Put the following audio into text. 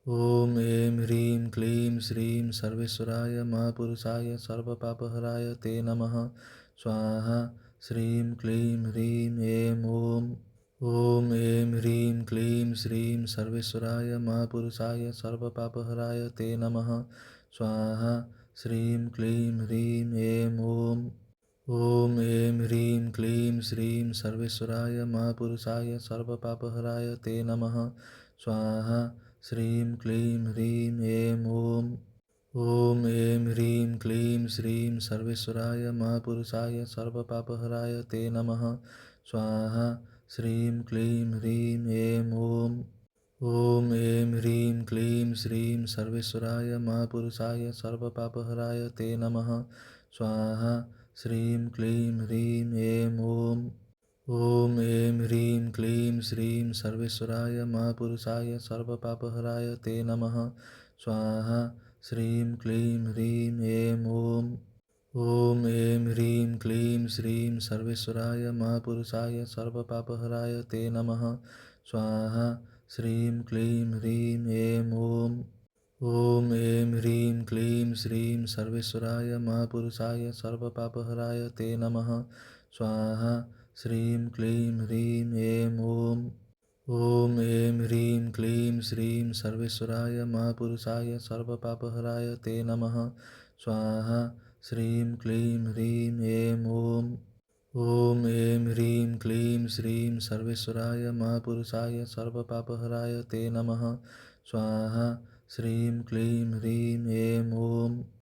ॐ ऐं ह्रीं क्लीं श्रीं सर्वेश्वराय महापुरुषाय सर्वपापहराय ते नमः स्वाहा। श्रीं क्लीं ह्रीं ऐं ॐ। ॐ ऐं ह्रीं क्लीं श्रीं सर्वेश्वराय महापुरुषाय सर्वपापहराय ते नमः स्वाहा। श्रीं क्लीं ह्रीं ऐं ॐ। ॐ ऐं ह्रीं क्लीं श्रीं सर्वेश्वराय महापुरुषाय सर्वपापहराय ते नमः स्वाहा। श्रीं क्लीं ह्रीं ऐं ॐ। ॐ ऐं ह्रीं क्लीं श्रीं सर्वेश्वराय महापुरुषाय सर्वपापहराय ते नमः स्वाहा। श्रीं क्लीं ह्रीं ऐं ॐ। ॐ ऐं ह्रीं क्लीं श्रीं सर्वेश्वराय महापुरुषाय सर्वपापहराय ते नमः स्वाहा। श्रीं क्लीं ह्रीं ऐं ॐ। ॐ ऐं ह्रीं क्लीं श्रीं सर्वेश्वराय महापुरुषाय सर्वपापहराय ते नमः स्वाहा। श्रीं क्लीं ह्रीं ऐं ॐ। ॐ ऐं ह्रीं क्लीं श्रीं सर्वेश्वराय महापुरुषाय सर्वपापहराय ते नमः स्वाहा। श्रीं क्लीं ह्रीं ऐं ॐ। ॐ ऐं ह्रीं क्लीं श्रीं सर्वेश्वराय महापुरुषाय सर्वपापहराय ते नमः स्वाहा। श्रीं क्लीं ह्रीं ऐं ॐ। ॐ ऐं ह्रीं क्लीं श्रीं सर्वेश्वराय महापुरुषाय सर्वपापहराय ते नमः स्वाहा। श्रीं क्लीं ह्रीं ऐं ॐ। ॐ ऐं ह्रीं क्लीं श्रीं सर्वेश्वराय महापुरुषाय सर्वपापहराय ते नमः स्वाहा। श्रीं क्लीं ह्रीं ऐं ॐ।